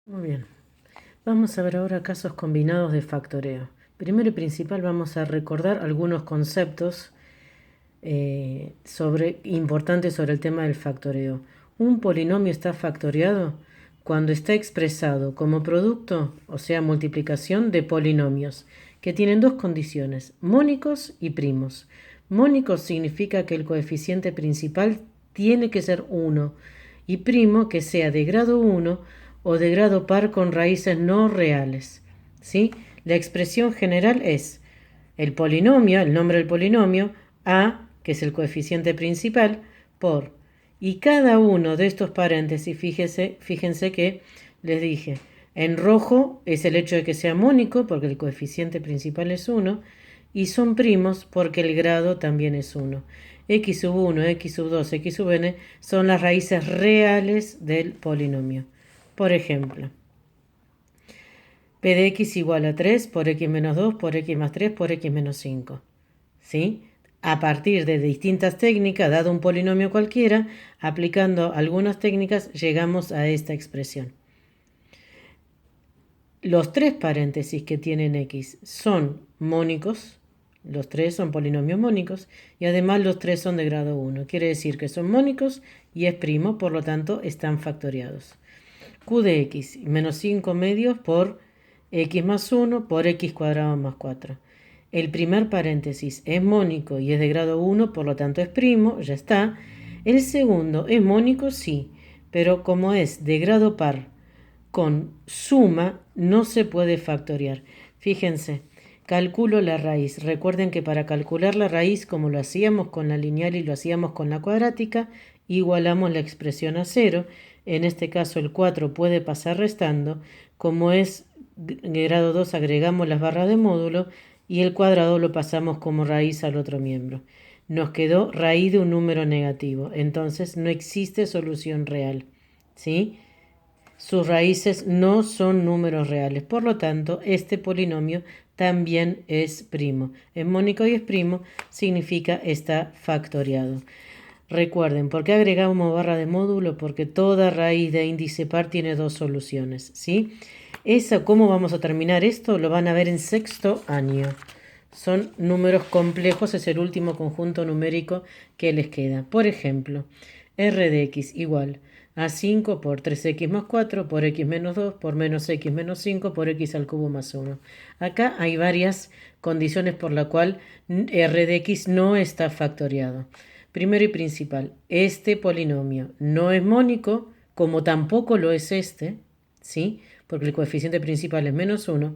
Muy bien. Vamos a ver ahora casos combinados de factoreo. Primero y principal vamos a recordar algunos conceptos importantes sobre el tema del factoreo. Un polinomio está factoriado cuando está expresado como producto, o sea, multiplicación de polinomios, que tienen dos condiciones, mónicos y primos. Mónicos significa que el coeficiente principal tiene que ser 1 y primo que sea de grado 1 o de grado par con raíces no reales. ¿Sí? La expresión general es el polinomio, el nombre del polinomio, a, que es el coeficiente principal, por. Y cada uno de estos paréntesis, fíjense que les dije, en rojo es el hecho de que sea mónico, porque el coeficiente principal es 1, y son primos porque el grado también es 1. X sub 1, X sub 2, X sub n son las raíces reales del polinomio. Por ejemplo, P de x igual a 3 por x menos 2 por x más 3 por x menos 5. ¿Sí? A partir de distintas técnicas, dado un polinomio cualquiera, aplicando algunas técnicas, llegamos a esta expresión. Los tres paréntesis que tienen x son mónicos, los tres son polinomios mónicos, y además los tres son de grado 1. Quiere decir que son mónicos y es primo, por lo tanto están factoriados. Q de x menos 5 medios por x más 1 por x cuadrado más 4. El primer paréntesis es mónico y es de grado 1, por lo tanto es primo, ya está. El segundo es mónico, sí, pero como es de grado par con suma, no se puede factoriar. Fíjense, calculo la raíz. Recuerden que para calcular la raíz, como lo hacíamos con la lineal y lo hacíamos con la cuadrática, igualamos la expresión a 0. En este caso el 4 puede pasar restando. Como es grado 2, agregamos las barras de módulo y el cuadrado lo pasamos como raíz al otro miembro. Nos quedó raíz de un número negativo, entonces no existe solución real, ¿sí? Sus raíces no son números reales, por lo tanto este polinomio también es primo. Es mónico y es primo, significa está factoriado. Recuerden, ¿por qué agregamos barra de módulo? Porque toda raíz de índice par tiene dos soluciones, ¿sí? ¿Cómo vamos a terminar esto? Lo van a ver en sexto año. Son números complejos, es el último conjunto numérico que les queda. Por ejemplo, R de x igual a 5 por 3x más 4 por x menos 2 por menos x menos 5 por x al cubo más 1. Acá hay varias condiciones por la cual R de x no está factoriado. Primero y principal, este polinomio no es mónico, como tampoco lo es este, ¿sí? Porque el coeficiente principal es menos 1.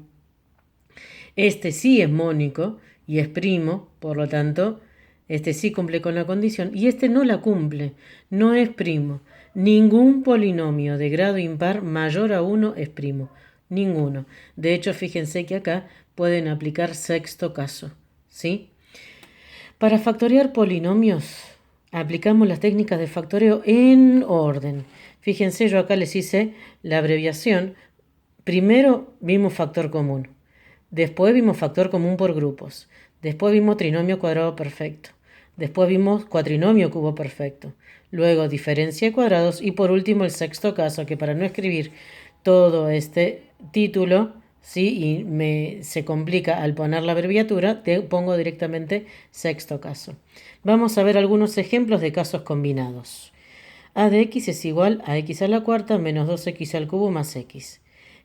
Este sí es mónico y es primo, por lo tanto, este sí cumple con la condición y este no la cumple, no es primo. Ningún polinomio de grado impar mayor a 1 es primo, ninguno. De hecho, fíjense que acá pueden aplicar sexto caso, ¿sí? Para factorear polinomios, aplicamos las técnicas de factoreo en orden. Fíjense, yo acá les hice la abreviación. Primero vimos factor común. Después vimos factor común por grupos. Después vimos trinomio cuadrado perfecto. Después vimos cuatrinomio cubo perfecto. Luego diferencia de cuadrados. Y por último el sexto caso, que para no escribir todo este título, ¿sí? Y se complica al poner la abreviatura, te pongo directamente sexto caso. Vamos a ver algunos ejemplos de casos combinados. A de x es igual a x a la cuarta menos 2x al cubo más x.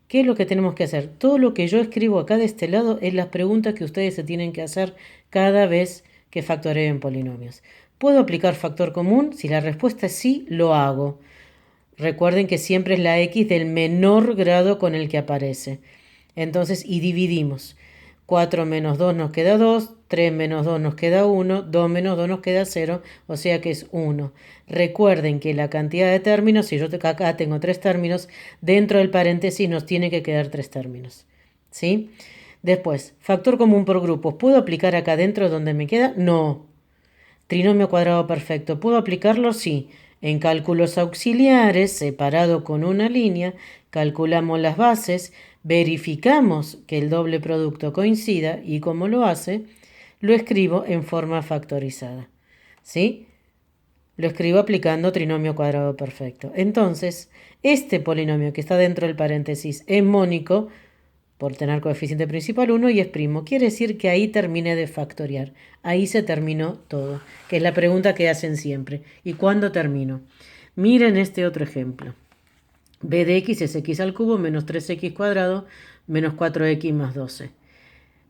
¿Qué es lo que tenemos que hacer? Todo lo que yo escribo acá de este lado es las preguntas que ustedes se tienen que hacer cada vez que factoreen polinomios. ¿Puedo aplicar factor común? Si la respuesta es sí, lo hago. Recuerden que siempre es la x del menor grado con el que aparece. Entonces, y dividimos. 4 menos 2 nos queda 2, 3 menos 2 nos queda 1, 2 menos 2 nos queda 0, o sea que es 1. Recuerden que la cantidad de términos, si yo acá tengo 3 términos, dentro del paréntesis nos tiene que quedar 3 términos. ¿Sí? Después, factor común por grupos. ¿Puedo aplicar acá dentro donde me queda? No. Trinomio cuadrado perfecto. ¿Puedo aplicarlo? Sí. En cálculos auxiliares, separado con una línea, calculamos las bases, verificamos que el doble producto coincida y como lo hace, lo escribo en forma factorizada. ¿Sí? lo escribo aplicando trinomio cuadrado perfecto. Entonces, este polinomio que está dentro del paréntesis es mónico por tener coeficiente principal 1 y es primo. Quiere decir que ahí terminé de factoriar. Ahí se terminó todo, que es la pregunta que hacen siempre. ¿Y cuándo termino? Miren este otro ejemplo. b de x es x al cubo menos 3x cuadrado menos 4x más 12.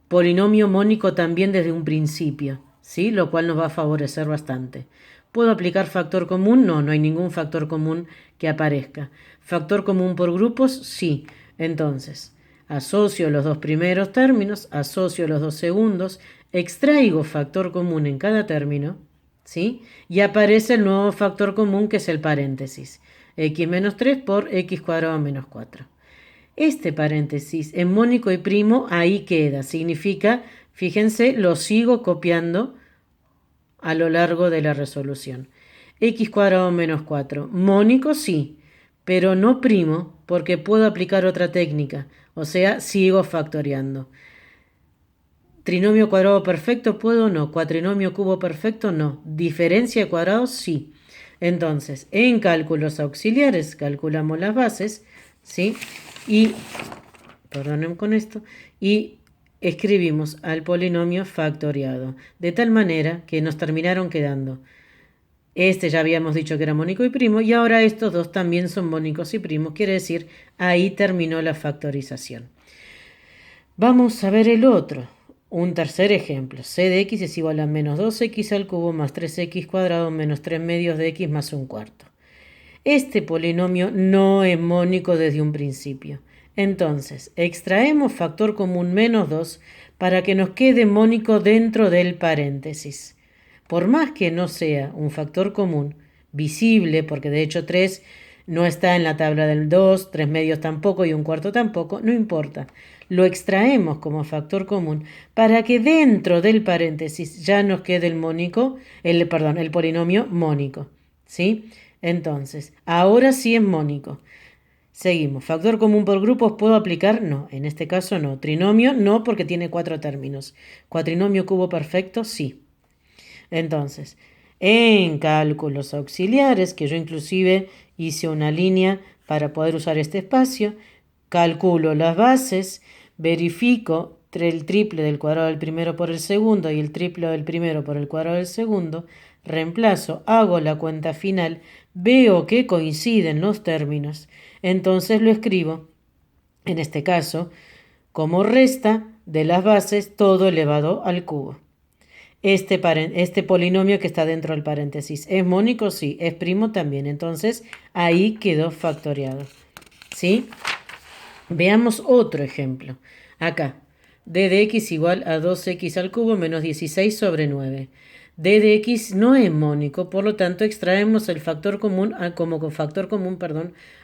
Polinomio mónico también desde un principio, ¿sí? Lo cual nos va a favorecer bastante. ¿Puedo aplicar factor común? No, no hay ningún factor común que aparezca. ¿Factor común por grupos? Sí. Entonces, asocio los dos primeros términos, asocio los dos segundos, extraigo factor común en cada término, ¿sí? Y aparece el nuevo factor común que es el paréntesis. X menos 3 por x cuadrado menos 4. Este paréntesis en mónico y primo ahí queda. Significa, fíjense, lo sigo copiando a lo largo de la resolución. X cuadrado menos 4. Mónico sí, pero no primo porque puedo aplicar otra técnica. O sea, sigo factoreando. Trinomio cuadrado perfecto, ¿puedo? No. Cuatrinomio cubo perfecto, no. Diferencia de cuadrados, sí. Entonces, en cálculos auxiliares calculamos las bases, ¿sí? Y, perdonen con esto, y escribimos al polinomio factoriado, de tal manera que nos terminaron quedando. Este ya habíamos dicho que era mónico y primo, y ahora estos dos también son mónicos y primos, quiere decir, ahí terminó la factorización. Vamos a ver el otro. Un tercer ejemplo, c de x es igual a menos 2x al cubo más 3x cuadrado menos 3 medios de x más un cuarto. Este polinomio no es mónico desde un principio. Entonces, extraemos factor común menos 2 para que nos quede mónico dentro del paréntesis. Por más que no sea un factor común visible, porque de hecho 3 no está en la tabla del 2, 3 medios tampoco y un cuarto tampoco, no importa. Lo extraemos como factor común para que dentro del paréntesis ya nos quede el polinomio mónico, ¿sí? Entonces, ahora sí es mónico. Seguimos. ¿Factor común por grupos puedo aplicar? No, en este caso no. Trinomio no porque tiene 4 términos. Cuatrinomio cubo perfecto, sí. Entonces, en cálculos auxiliares, que yo inclusive hice una línea para poder usar este espacio, calculo las bases, verifico el triple del cuadrado del primero por el segundo y el triple del primero por el cuadrado del segundo, reemplazo, hago la cuenta final, veo que coinciden los términos, entonces lo escribo, en este caso, como resta de las bases todo elevado al cubo. Este polinomio que está dentro del paréntesis, ¿es mónico? Sí. ¿Es primo? También. Entonces, ahí quedó factoriado. ¿Sí? Veamos otro ejemplo. Acá, d de x igual a 2x al cubo menos 16 sobre 9. D de x no es mónico, por lo tanto extraemos el factor común como factor común,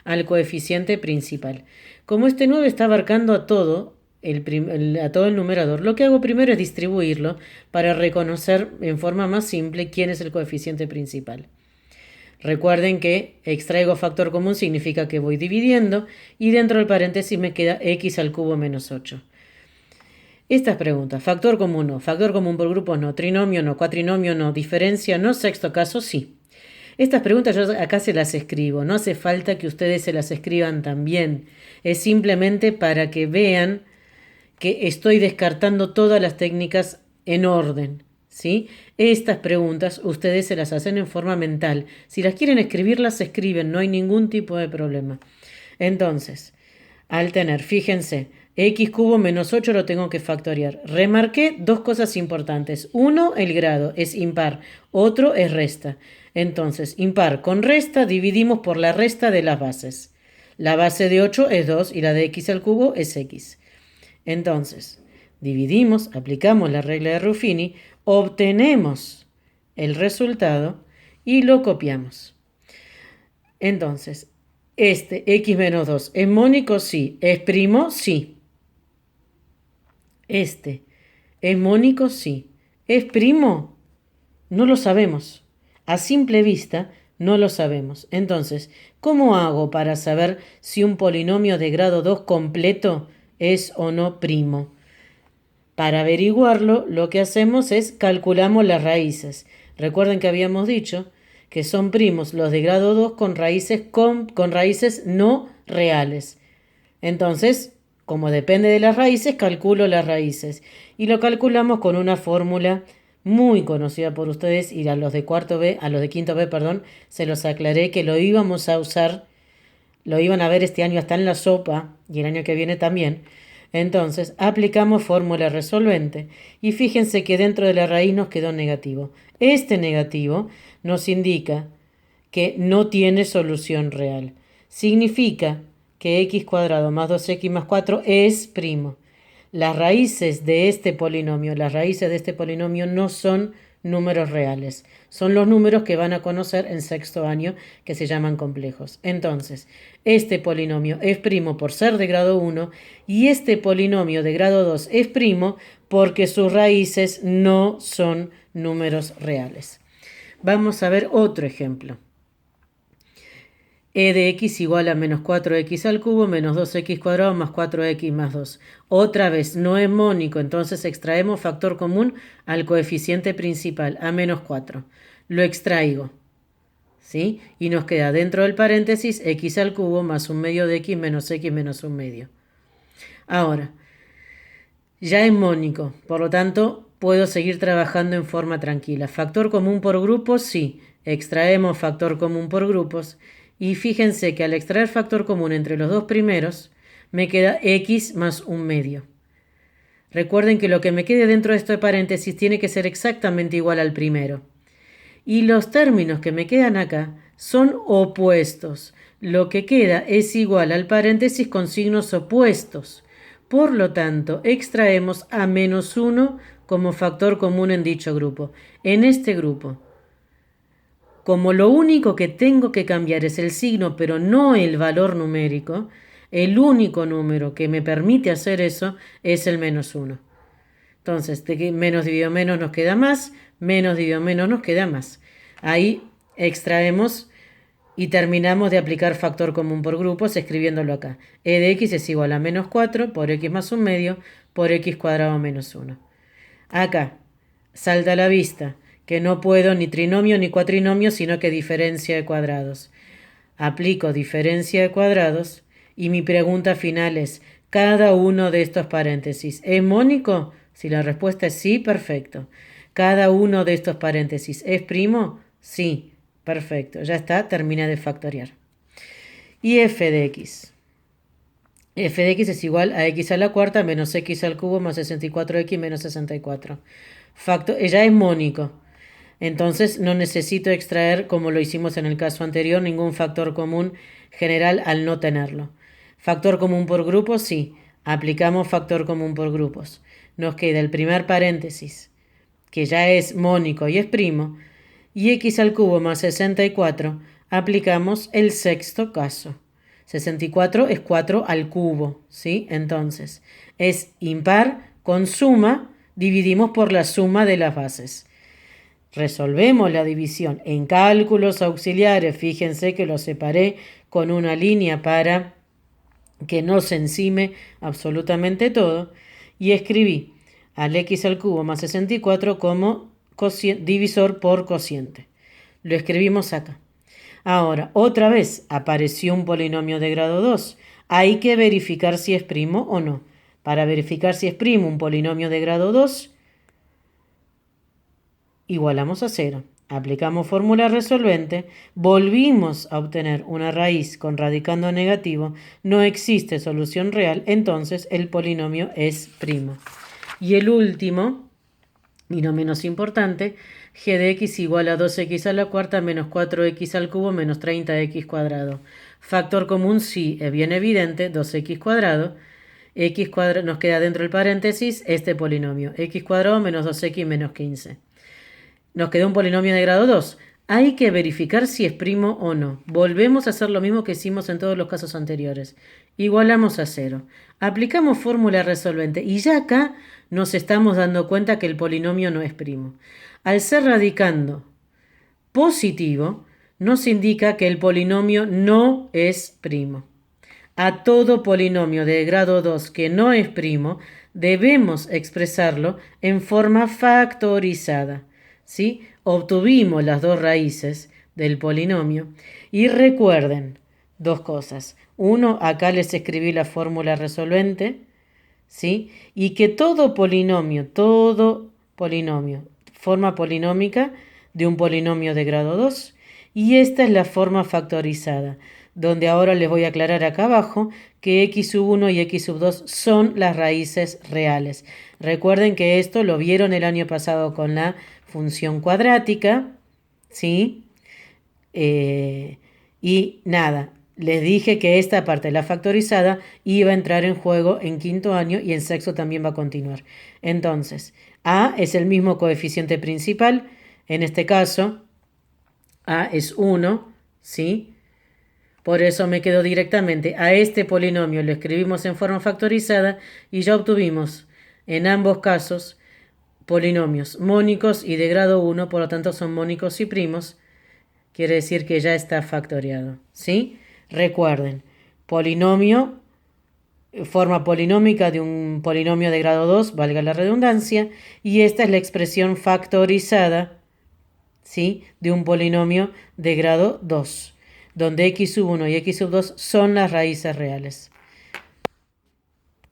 al coeficiente principal. Como este 9 está abarcando a todo el numerador, lo que hago primero es distribuirlo para reconocer en forma más simple quién es el coeficiente principal. Recuerden que extraigo factor común significa que voy dividiendo y dentro del paréntesis me queda x al cubo menos 8. Estas preguntas, factor común no, factor común por grupos no, trinomio no, cuatrinomio no, diferencia no, sexto caso sí. Estas preguntas yo acá se las escribo, no hace falta que ustedes se las escriban también, es simplemente para que vean que estoy descartando todas las técnicas en orden, ¿sí? Estas preguntas ustedes se las hacen en forma mental. Si las quieren escribir, las escriben, no hay ningún tipo de problema. Entonces, al tener, fíjense, x cubo menos 8 lo tengo que factoriar. Remarqué dos cosas importantes. Uno, el grado es impar, otro es resta. Entonces, impar con resta dividimos por la resta de las bases. La base de 8 es 2 y la de x al cubo es x. Entonces, dividimos, aplicamos la regla de Ruffini, obtenemos el resultado y lo copiamos. Entonces, x menos 2, ¿es mónico? Sí. ¿Es primo? Sí. ¿es mónico? Sí. ¿Es primo? No lo sabemos. A simple vista, no lo sabemos. Entonces, ¿cómo hago para saber si un polinomio de grado 2 completo es o no primo? Para averiguarlo, lo que hacemos es calculamos las raíces. Recuerden que habíamos dicho que son primos los de grado 2 con raíces no reales. Entonces, como depende de las raíces, calculo las raíces. Y lo calculamos con una fórmula muy conocida por ustedes, y a los de quinto B, perdón, se los aclaré que lo íbamos a usar, lo iban a ver este año hasta en la sopa y el año que viene también. Entonces, aplicamos fórmula resolvente y fíjense que dentro de la raíz nos quedó negativo. Este negativo nos indica que no tiene solución real. Significa que x cuadrado más 2x más 4 es primo. Las raíces de este polinomio no son números reales. Son los números que van a conocer en sexto año, que se llaman complejos. Entonces, este polinomio es primo por ser de grado 1 y este polinomio de grado 2 es primo porque sus raíces no son números reales. Vamos a ver otro ejemplo. E de x igual a menos 4x al cubo menos 2x cuadrado más 4x más 2. Otra vez, no es mónico, entonces extraemos factor común al coeficiente principal, a menos 4. Lo extraigo, ¿sí? Y nos queda dentro del paréntesis x al cubo más 1/2 de x menos 1/2. Ahora, ya es mónico, por lo tanto, puedo seguir trabajando en forma tranquila. ¿Factor común por grupos? Sí. Extraemos factor común por grupos. Y fíjense que al extraer factor común entre los dos primeros, me queda x más 1/2. Recuerden que lo que me quede dentro de este paréntesis tiene que ser exactamente igual al primero. Y los términos que me quedan acá son opuestos. Lo que queda es igual al paréntesis con signos opuestos. Por lo tanto, extraemos a menos 1 como factor común en dicho grupo. En este grupo, como lo único que tengo que cambiar es el signo, pero no el valor numérico, el único número que me permite hacer eso es el menos 1. Entonces, de que menos dividido menos nos queda más, menos dividido menos nos queda más. Ahí extraemos y terminamos de aplicar factor común por grupos escribiéndolo acá. E de x es igual a menos 4 por x más 1/2 por x cuadrado menos 1. Acá salta a la vista que no puedo ni trinomio ni cuatrinomio, sino que diferencia de cuadrados. Aplico diferencia de cuadrados y mi pregunta final es, ¿cada uno de estos paréntesis es mónico? Si la respuesta es sí, perfecto. ¿Cada uno de estos paréntesis es primo? Sí, perfecto. Ya está, termina de factorear. Y f de x. F de x es igual a x a la cuarta menos x al cubo más 64x menos 64. Ya es mónico. Entonces no necesito extraer, como lo hicimos en el caso anterior, ningún factor común general al no tenerlo. Factor común por grupos, sí. Aplicamos factor común por grupos. Nos queda el primer paréntesis, que ya es mónico y es primo, y x al cubo más 64. Aplicamos el sexto caso. 64 es 4 al cubo, ¿sí? Entonces, es impar con suma, dividimos por la suma de las bases. Resolvemos la división en cálculos auxiliares. Fíjense que lo separé con una línea para que no se encime absolutamente todo. Y escribí al x al cubo más 64 como divisor por cociente. Lo escribimos acá. Ahora, otra vez apareció un polinomio de grado 2. Hay que verificar si es primo o no. Para verificar si es primo un polinomio de grado 2, igualamos a 0. Aplicamos fórmula resolvente, volvimos a obtener una raíz con radicando negativo, no existe solución real, entonces el polinomio es primo. Y el último, y no menos importante, g de x igual a 2x a la cuarta menos 4x al cubo menos 30x cuadrado. Factor común sí, es bien evidente, 2x cuadrado. X cuadrado nos queda dentro del paréntesis este polinomio, x cuadrado menos 2x menos 15. Nos quedó un polinomio de grado 2. Hay que verificar si es primo o no. Volvemos a hacer lo mismo que hicimos en todos los casos anteriores. Igualamos a 0. Aplicamos fórmula resolvente y ya acá nos estamos dando cuenta que el polinomio no es primo. Al ser radicando positivo, nos indica que el polinomio no es primo. A todo polinomio de grado 2 que no es primo, debemos expresarlo en forma factorizada. ¿Sí? Obtuvimos las dos raíces del polinomio. Y recuerden dos cosas. Uno, acá les escribí la fórmula resolvente, ¿sí? Y que todo polinomio, forma polinómica de un polinomio de grado 2. Y esta es la forma factorizada, donde ahora les voy a aclarar acá abajo que x sub 1 y x sub 2 son las raíces reales. Recuerden que esto lo vieron el año pasado con la función cuadrática, ¿sí? Y nada, les dije que esta parte, la factorizada, iba a entrar en juego en quinto año y en sexto también va a continuar. Entonces, a es el mismo coeficiente principal, en este caso, a es 1, ¿sí? Por eso me quedo directamente a este polinomio, lo escribimos en forma factorizada y ya obtuvimos en ambos casos polinomios mónicos y de grado 1, por lo tanto son mónicos y primos, quiere decir que ya está factoriado, ¿sí? Recuerden, polinomio, forma polinómica de un polinomio de grado 2, valga la redundancia, y esta es la expresión factorizada, ¿sí? De un polinomio de grado 2, donde x sub 1 y x sub 2 son las raíces reales.